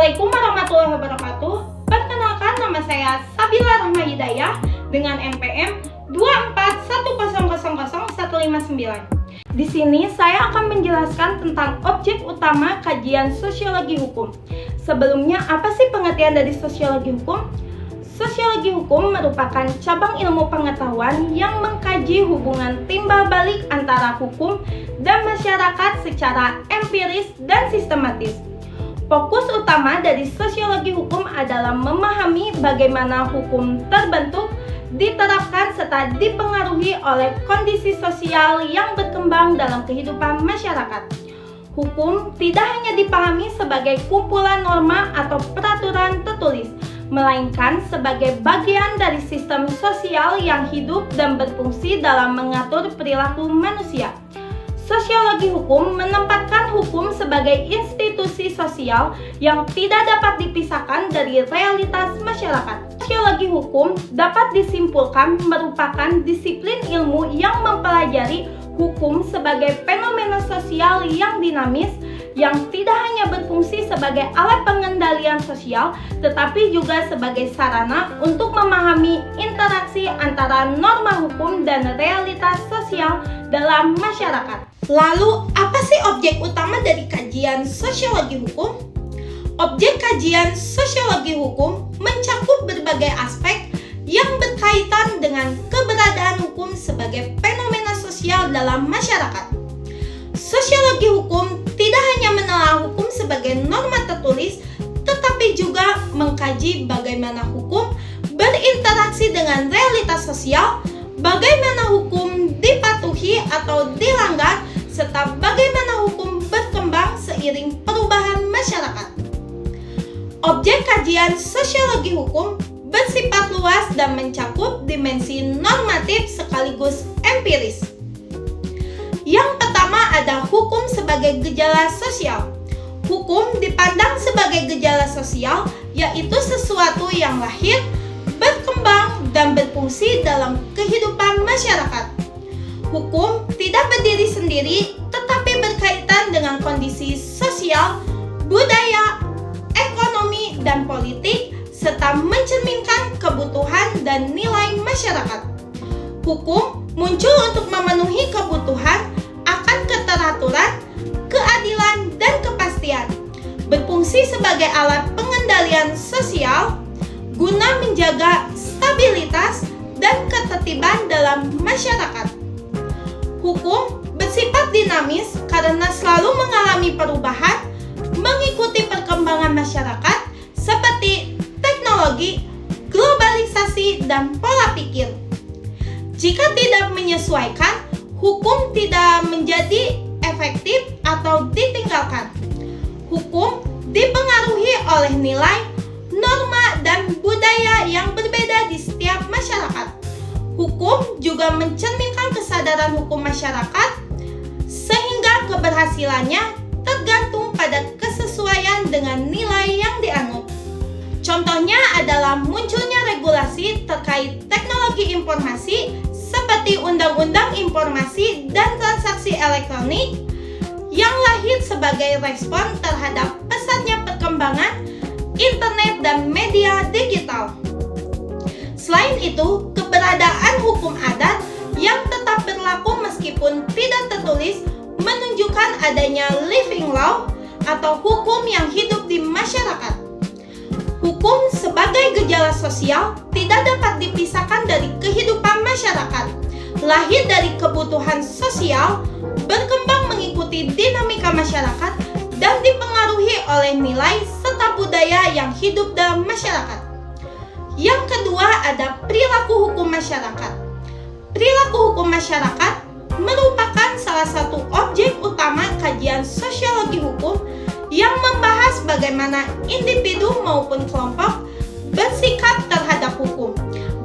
Assalamualaikum warahmatullahi wabarakatuh. Perkenalkan, nama saya Sabila Rahma Hidayah dengan NPM 241000159. Di sini saya akan menjelaskan tentang objek utama kajian sosiologi hukum. Sebelumnya, apa sih pengertian dari sosiologi hukum? Sosiologi hukum merupakan cabang ilmu pengetahuan yang mengkaji hubungan timbal balik antara hukum dan masyarakat secara empiris dan sistematis. Fokus utama dari sosiologi hukum adalah memahami bagaimana hukum terbentuk, diterapkan, serta dipengaruhi oleh kondisi sosial yang berkembang dalam kehidupan masyarakat. Hukum tidak hanya dipahami sebagai kumpulan norma atau peraturan tertulis, melainkan sebagai bagian dari sistem sosial yang hidup dan berfungsi dalam mengatur perilaku manusia. Sosiologi hukum menempatkan hukum sebagai institusi sosial yang tidak dapat dipisahkan dari realitas masyarakat. Sosiologi hukum dapat disimpulkan merupakan disiplin ilmu yang mempelajari hukum sebagai fenomena sosial yang dinamis, yang tidak hanya berfungsi sebagai alat pengendalian sosial, tetapi juga sebagai sarana untuk memahami interaksi antara norma hukum dan realitas sosial dalam masyarakat. Lalu, apa sih objek utama dari kajian sosiologi hukum? Objek kajian sosiologi hukum mencakup berbagai aspek yang berkaitan dengan keberadaan hukum sebagai fenomena sosial dalam masyarakat. Sosiologi hukum tidak hanya menelah hukum sebagai norma tertulis, tetapi juga mengkaji bagaimana hukum berinteraksi dengan realitas sosial, bagaimana hukum dipatuhi atau dilanggar, serta bagaimana hukum berkembang seiring perubahan masyarakat. Objek kajian sosiologi hukum bersifat luas dan mencakup dimensi normatif sekaligus empiris. Yang pertama ada hukum sebagai gejala sosial. Hukum dipandang sebagai gejala sosial, yaitu sesuatu yang lahir, berkembang, dan berfungsi dalam kehidupan masyarakat. Hukum tidak berdiri sendiri, tetapi berkaitan dengan kondisi sosial, budaya, ekonomi, dan politik, serta mencerminkan kebutuhan dan nilai masyarakat. Hukum muncul untuk memenuhi kebutuhan akan keteraturan, keadilan, dan kepastian, berfungsi sebagai alat pengendalian sosial guna menjaga stabilitas dan ketertiban dalam masyarakat. Hukum bersifat dinamis karena selalu mengalami perubahan mengikuti perkembangan masyarakat seperti teknologi, globalisasi, dan pola pikir. Jika tidak menyesuaikan, hukum tidak menjadi efektif atau ditinggalkan. Hukum dipengaruhi oleh nilai, norma, dan budaya yang berbeda di setiap masyarakat. Hukum juga mencerminkan kesadaran hukum masyarakat, sehingga keberhasilannya tergantung pada kesesuaian dengan nilai yang dianut. Contohnya adalah munculnya regulasi terkait teknologi informasi seperti Undang-Undang Informasi dan Transaksi Elektronik yang lahir sebagai respon terhadap pesatnya perkembangan internet dan media digital. Selain itu, keberadaan hukum adat yang tetap berlaku meskipun tidak tertulis menunjukkan adanya living law atau hukum yang hidup di masyarakat. Hukum sebagai gejala sosial tidak dapat dipisahkan dari kehidupan masyarakat, lahir dari kebutuhan sosial, berkembang mengikuti dinamika masyarakat, dan dipengaruhi oleh nilai serta budaya yang hidup dalam masyarakat. Yang kedua ada perilaku hukum masyarakat. Perilaku hukum masyarakat merupakan salah satu objek utama kajian sosiologi hukum yang membahas bagaimana individu maupun kelompok bersikap terhadap hukum,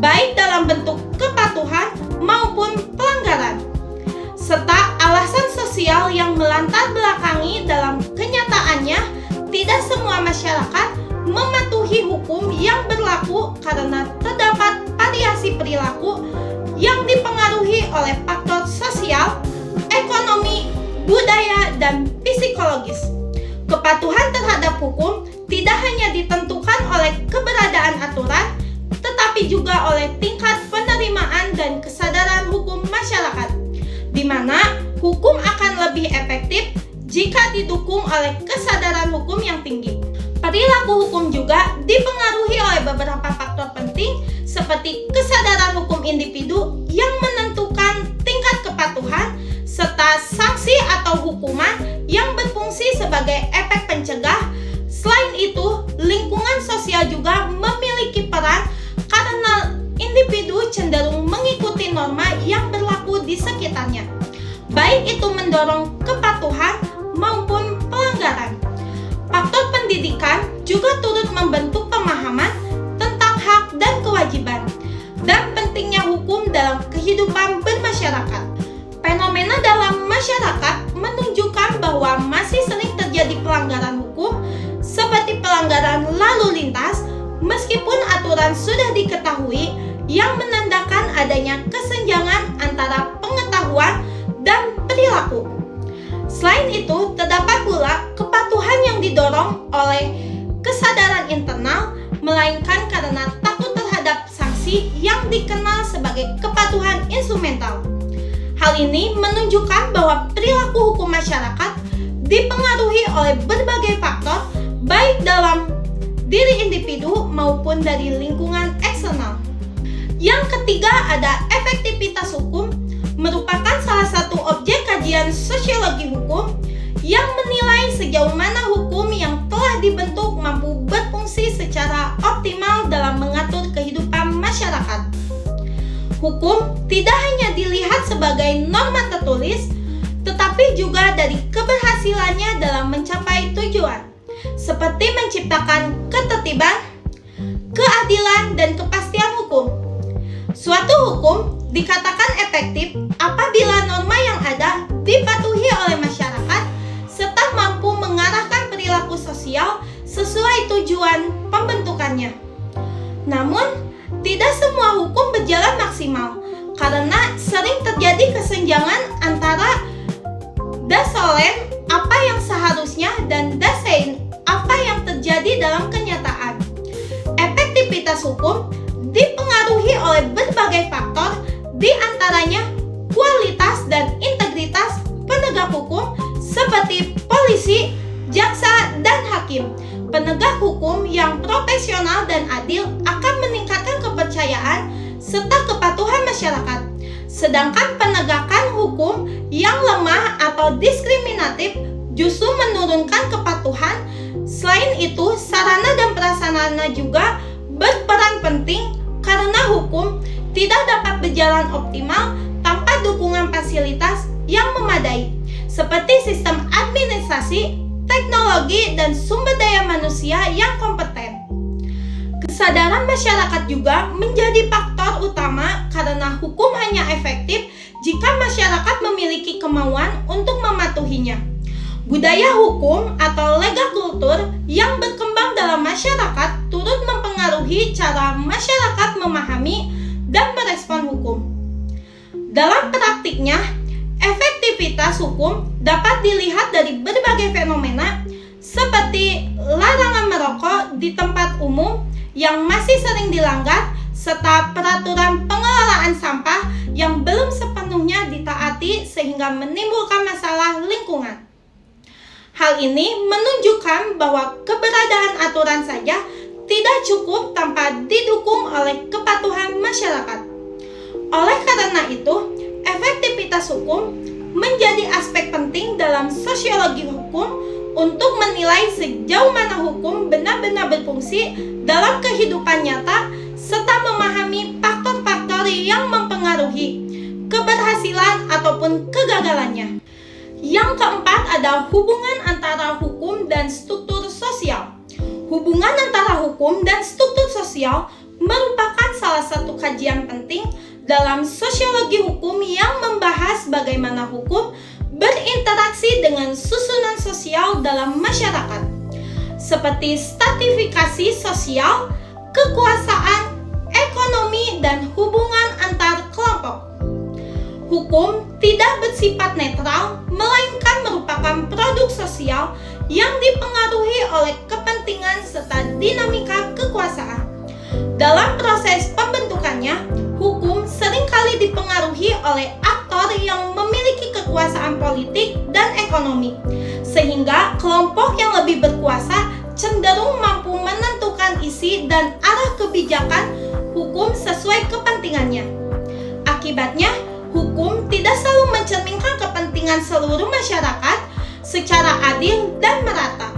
baik dalam bentuk kepatuhan maupun pelanggaran, serta alasan sosial yang melatar belakangi dalam kenyataannya tidak semua masyarakat mematuhi hukum yang berlaku karena terdapat variasi perilaku yang dipengaruhi oleh faktor sosial, ekonomi, budaya, dan psikologis. Kepatuhan terhadap hukum tidak hanya hukum yang tinggi. Perilaku hukum juga dipengaruhi oleh beberapa faktor penting seperti kesadaran hukum individu yang menentukan tingkat kepatuhan, serta sanksi atau hukuman yang berfungsi sebagai efek pencegah. Selain itu, lingkungan sosial juga memiliki peran karena individu cenderung mengikuti norma yang berlaku di sekitarnya, baik itu mendorong kepatuhan maupun pelanggaran. Faktor pendidikan juga turut membentuk pemahaman tentang hak dan kewajiban dan pentingnya hukum dalam kehidupan bermasyarakat. Fenomena dalam masyarakat menunjukkan bahwa masih sering terjadi pelanggaran hukum seperti pelanggaran lalu lintas meskipun aturan sudah diketahui, yang menandakan adanya kesenjangan antara pengetahuan dan perilaku. Selain itu, terdapat pula kepatuhan yang didorong oleh kesadaran internal, melainkan karena takut terhadap sanksi yang dikenal sebagai kepatuhan instrumental. Hal ini menunjukkan bahwa perilaku hukum masyarakat dipengaruhi oleh berbagai faktor, baik dalam diri individu maupun dari lingkungan eksternal. Yang ketiga ada efektivitas hukum, merupakan salah satu objek kajian sosiologi hukum yang menilai sejauh mana hukum yang telah dibentuk mampu berfungsi secara optimal dalam mengatur kehidupan masyarakat. Hukum tidak hanya dilihat sebagai norma tertulis, tetapi juga dari keberhasilannya dalam mencapai tujuan, seperti menciptakan ketertiban, keadilan, dan kepastian hukum. Suatu hukum dikatakan efektif apabila norma yang ada dipatuhi oleh masyarakat serta mampu mengarahkan perilaku sosial sesuai tujuan pembentukannya. Namun, tidak semua hukum berjalan maksimal karena sering terjadi kesenjangan antara dasolen apa yang seharusnya dan dasein apa yang terjadi dalam kenyataan. Efektivitas hukum dipengaruhi oleh berbagai faktor, di antaranya kualitas dan integritas penegak hukum seperti polisi, jaksa, dan hakim. Penegak hukum yang profesional dan adil akan meningkatkan kepercayaan serta kepatuhan masyarakat. Sedangkan penegakan hukum yang lemah atau diskriminatif justru menurunkan kepatuhan. Selain itu, sarana dan prasarana juga berperan penting karena hukum tidak dapat berjalan optimal tanpa dukungan fasilitas yang memadai, seperti sistem administrasi, teknologi, dan sumber daya manusia yang kompeten. Kesadaran masyarakat juga menjadi faktor utama karena hukum hanya efektif jika masyarakat memiliki kemauan untuk mematuhinya. Budaya hukum atau legal kultur yang berkembang dalam masyarakat turut mempengaruhi cara masyarakat memahami dan merespon hukum. Dalam praktiknya, efektivitas hukum dapat dilihat dari berbagai fenomena seperti larangan merokok di tempat umum yang masih sering dilanggar, serta peraturan pengelolaan sampah yang belum sepenuhnya ditaati sehingga menimbulkan masalah lingkungan. Hal ini menunjukkan bahwa keberadaan aturan saja tidak cukup tanpa didukung oleh kepatuhan masyarakat. Oleh karena itu, efektivitas hukum menjadi aspek penting dalam sosiologi hukum untuk menilai sejauh mana hukum benar-benar berfungsi dalam kehidupan nyata serta memahami faktor-faktor yang mempengaruhi keberhasilan ataupun kegagalannya. Yang keempat ada hubungan antara hukum dan struktur sosial. Hubungan antara hukum dan struktur sosial merupakan salah satu kajian penting dalam sosiologi hukum yang membahas bagaimana hukum berinteraksi dengan susunan sosial dalam masyarakat, seperti stratifikasi sosial, kekuasaan, ekonomi, dan hubungan antar kelompok. Hukum tidak bersifat netral, melainkan merupakan produk sosial yang dipengaruhi oleh kepentingan serta dinamika kekuasaan. Dalam proses pembentukannya, hukum seringkali dipengaruhi oleh aktor yang memiliki kekuasaan politik dan ekonomi, sehingga kelompok yang lebih berkuasa cenderung mampu menentukan isi dan arah kebijakan hukum sesuai kepentingannya. Akibatnya, hukum tidak selalu mencerminkan kepentingan seluruh masyarakat secara adil dan merata.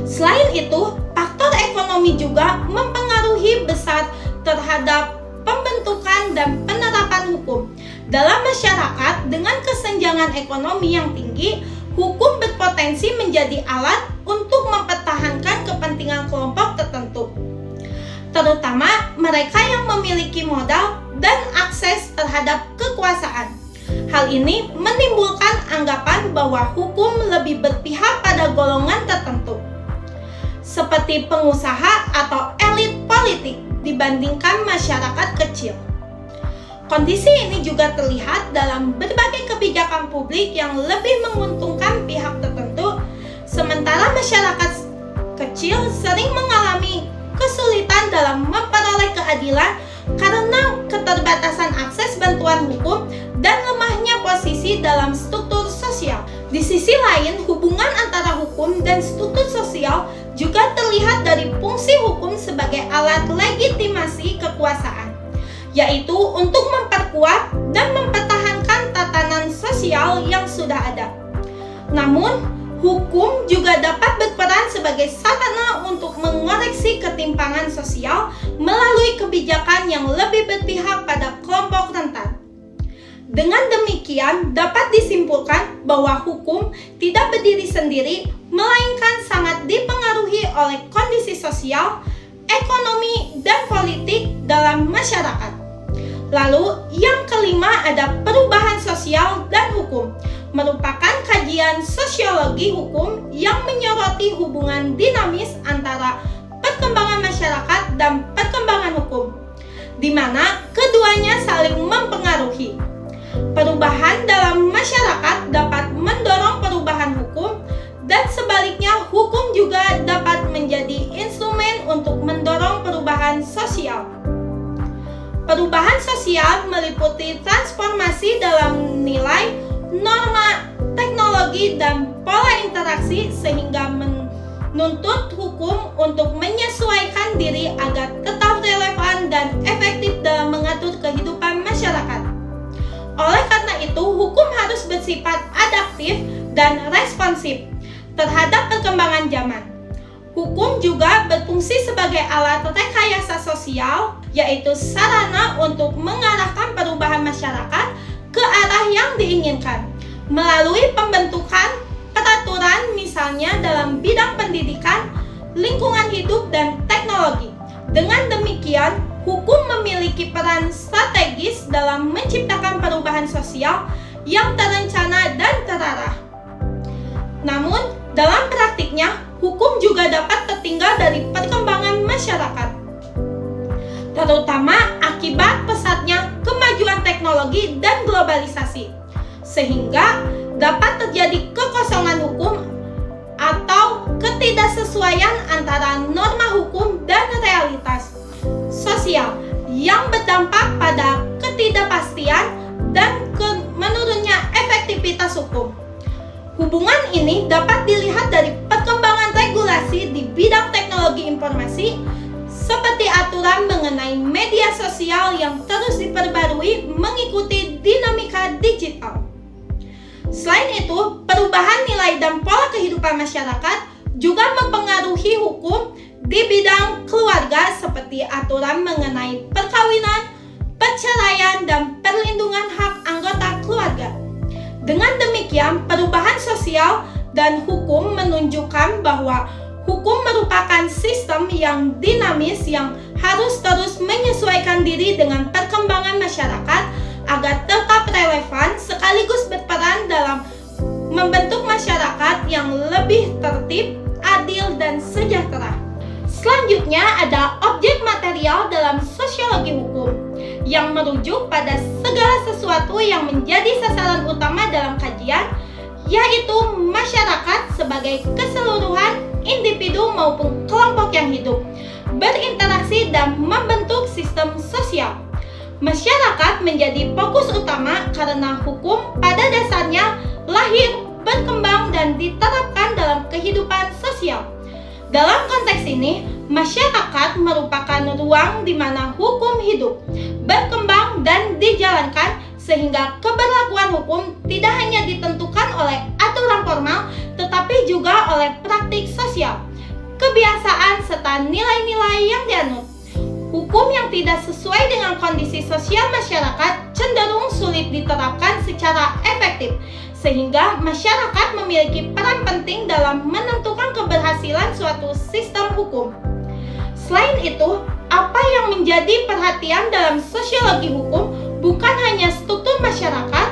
Selain itu, faktor ekonomi juga mempengaruhi besar terhadap pembentukan dan penerapan hukum. Dalam masyarakat dengan kesenjangan ekonomi yang tinggi, hukum berpotensi menjadi alat untuk mempertahankan kepentingan kelompok tertentu, terutama mereka yang memiliki modal dan akses terhadap kekuasaan. Hal ini menimbulkan anggapan bahwa hukum lebih berpihak pada golongan tertentu, seperti pengusaha atau elit politik dibandingkan masyarakat kecil. Kondisi ini juga terlihat dalam berbagai kebijakan publik yang lebih menguntungkan pihak tertentu, sementara masyarakat kecil sering mengalami kesulitan dalam memperoleh keadilan karena keterbatasan akses bantuan hukum dan lemahnya posisi dalam struktur sosial. Di sisi lain, hubungan antara hukum dan struktur sosial juga terlihat dari fungsi hukum sebagai alat legitimasi kekuasaan, yaitu untuk memperkuat dan mempertahankan tatanan sosial yang sudah ada. Namun, hukum juga dapat berperan sebagai sarana untuk mengoreksi ketimpangan sosial melalui kebijakan yang lebih berpihak pada kelompok rentan. Dengan demikian, dapat disimpulkan bahwa hukum tidak berdiri sendiri, melainkan sangat dipengaruhi oleh kondisi sosial, ekonomi, dan politik dalam masyarakat. Lalu, yang kelima ada perubahan sosial dan hukum, merupakan kajian sosiologi hukum yang menyoroti hubungan dinamis antara perkembangan masyarakat dan perkembangan hukum, di mana keduanya saling mempengaruhi. Perubahan dalam masyarakat dapat mendorong perubahan hukum, dan sebaliknya hukum juga dapat menjadi instrumen untuk mendorong perubahan sosial. Perubahan sosial meliputi transformasi dalam nilai, norma, teknologi, dan pola interaksi sehingga menuntut hukum untuk menyesuaikan diri agar tetap relevan dan efektif dalam mengatur kehidupan masyarakat. Oleh karena itu, hukum harus bersifat adaptif dan responsif terhadap perkembangan zaman. Hukum juga berfungsi sebagai alat rekayasa sosial, yaitu sarana untuk mengarahkan perubahan masyarakat ke arah yang diinginkan, melalui pembentukan peraturan misalnya dalam bidang pendidikan, lingkungan hidup, dan teknologi. Dengan demikian, hukum memiliki peran strategis dalam menciptakan perubahan sosial yang terencana dan terarah. Namun, dalam praktiknya, hukum juga dapat tertinggal dari perkembangan masyarakat, terutama akibat pesatnya kemajuan teknologi dan globalisasi, sehingga dapat terjadi kekosongan hukum atau ketidaksesuaian antara norma hukum dan realitas sosial yang berdampak pada ketidakpastian dan menurunnya efektivitas hukum. Hubungan ini dapat dilihat dari perkembangan regulasi di bidang teknologi informasi, seperti aturan mengenai media sosial yang terus diperbarui mengikuti dinamika digital. Selain itu, perubahan nilai dan pola kehidupan masyarakat juga mempengaruhi hukum di bidang keluarga, seperti aturan mengenai perkawinan, perceraian, dan perlindungan hak anggota keluarga. Dengan demikian, perubahan sosial dan hukum menunjukkan bahwa hukum merupakan sistem yang dinamis yang harus terus menyesuaikan diri dengan perkembangan masyarakat agar tetap relevan sekaligus berperan dalam membentuk masyarakat yang lebih tertib, adil, dan sejahtera. Selanjutnya ada objek material dalam sosiologi hukum yang merujuk pada segala sesuatu yang menjadi sasaran utama dalam kajian, yaitu masyarakat sebagai keseluruhan, individu maupun kelompok yang hidup, berinteraksi dan membentuk sistem sosial. Masyarakat menjadi fokus utama karena hukum pada dasarnya lahir berkembang dan diterapkan dalam kehidupan sosial. Dalam konteks ini, masyarakat merupakan ruang di mana hukum hidup, berkembang dan dijalankan sehingga keberlakuan hukum tidak hanya ditentukan oleh aturan formal tetapi juga oleh praktik sosial, kebiasaan serta nilai-nilai yang dianut. Hukum yang tidak sesuai dengan kondisi sosial masyarakat cenderung sulit diterapkan secara efektif, sehingga masyarakat memiliki peran penting dalam menentukan keberhasilan suatu sistem hukum. Selain itu, apa yang menjadi perhatian dalam sosiologi hukum bukan hanya struktur masyarakat,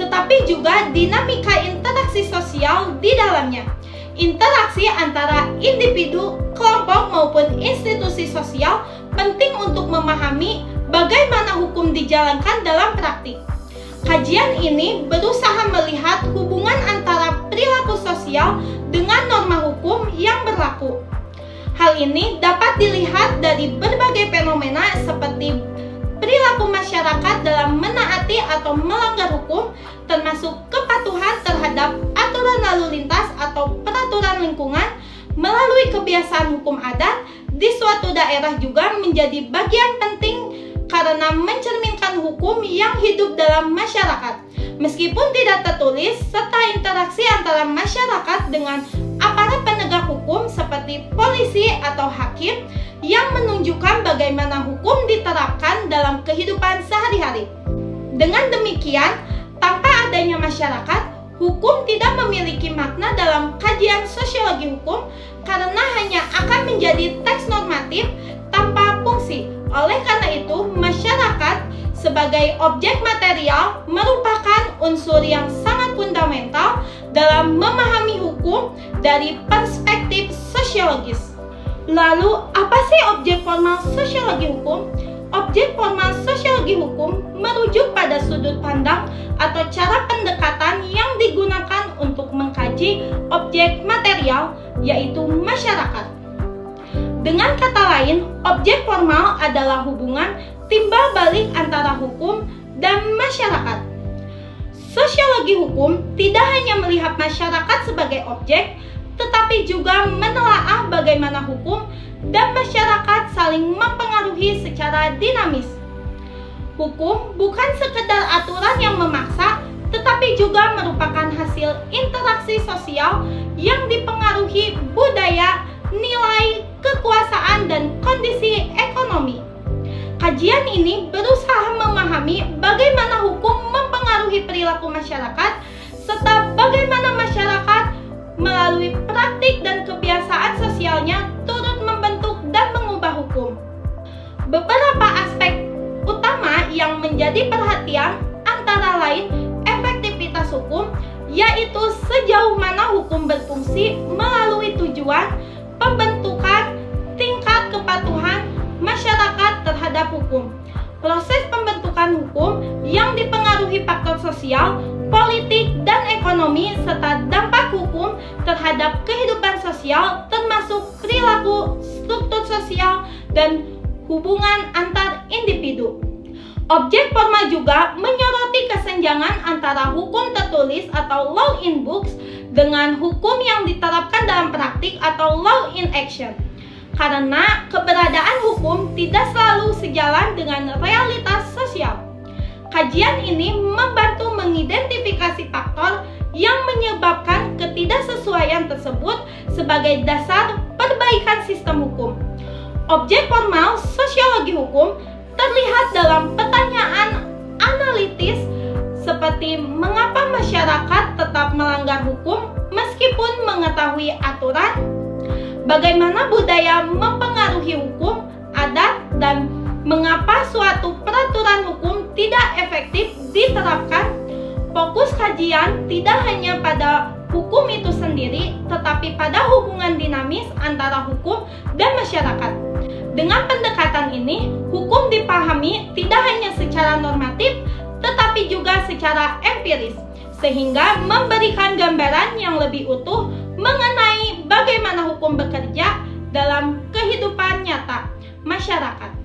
tetapi juga dinamika interaksi sosial di dalamnya. Interaksi antara individu, kelompok maupun institusi sosial penting untuk memahami bagaimana hukum dijalankan dalam praktik. Kajian ini berusaha melihat hubungan antara perilaku sosial dengan norma hukum yang berlaku. Hal ini dapat dilihat dari berbagai fenomena seperti perilaku masyarakat dalam menaati atau melanggar hukum, termasuk kepatuhan terhadap aturan lalu lintas atau peraturan lingkungan melalui kebiasaan hukum adat di suatu daerah juga menjadi bagian penting karena mencerminkan hukum yang hidup dalam masyarakat. Meskipun tidak tertulis, serta interaksi antara masyarakat dengan aparat penegak hukum seperti polisi atau hakim yang menunjukkan bagaimana hukum diterapkan dalam kehidupan sehari-hari. Dengan demikian, tanpa adanya masyarakat, hukum tidak memiliki makna dalam kajian sosiologi hukum karena hanya akan menjadi teks normatif tanpa fungsi. Oleh karena itu, masyarakat sebagai objek material merupakan unsur yang sangat fundamental dalam memahami hukum dari perspektif sosiologis. Lalu, apa sih objek formal sosiologi hukum? Objek formal sosiologi hukum merujuk pada sudut pandang atau cara pendekatan yang digunakan untuk mengkaji objek material, yaitu masyarakat. Dengan kata lain, objek formal adalah hubungan timbal balik antara hukum dan masyarakat. Sosiologi hukum tidak hanya melihat masyarakat sebagai objek, tetapi juga menelaah bagaimana hukum dan masyarakat saling mempengaruhi secara dinamis. Hukum bukan sekedar aturan yang memaksa, tetapi juga merupakan hasil interaksi sosial yang dipengaruhi budaya, nilai, kekuasaan, dan kondisi ekonomi. Kajian ini berusaha memahami bagaimana hukum mempengaruhi perilaku masyarakat, serta bagaimana masyarakat melalui praktik dan kebiasaan sosialnya turut membentuk dan mengubah hukum. Beberapa aspek utama yang menjadi perhatian antara lain efektivitas hukum, yaitu sejauh mana hukum berfungsi melalui tujuan, pembentukan, tingkat kepatuhan masyarakat terhadap hukum. Proses pembentukan hukum yang dipengaruhi faktor sosial, politik, dan ekonomi serta dampak hukum terhadap kehidupan sosial termasuk perilaku, struktur sosial, dan hubungan antar individu. Objek formal juga menyoroti kesenjangan antara hukum tertulis atau law in books dengan hukum yang diterapkan dalam praktik atau law in action. Karena keberadaan hukum tidak selalu sejalan dengan realitas sosial. Kajian ini membantu mengidentifikasi faktor yang menyebabkan ketidaksesuaian tersebut sebagai dasar perbaikan sistem hukum. Objek formal sosiologi hukum terlihat dalam pertanyaan analitis seperti mengapa masyarakat tetap melanggar hukum meskipun mengetahui aturan, bagaimana budaya mempengaruhi hukum, adat, dan mengapa suatu peraturan hukum tidak efektif diterapkan. Fokus kajian tidak hanya pada hukum itu sendiri, tetapi pada hubungan dinamis antara hukum dan masyarakat. Dengan pendekatan ini, hukum dipahami tidak hanya secara normatif, tetapi juga secara empiris, sehingga memberikan gambaran yang lebih utuh mengenai bagaimana hukum bekerja dalam kehidupan nyata masyarakat.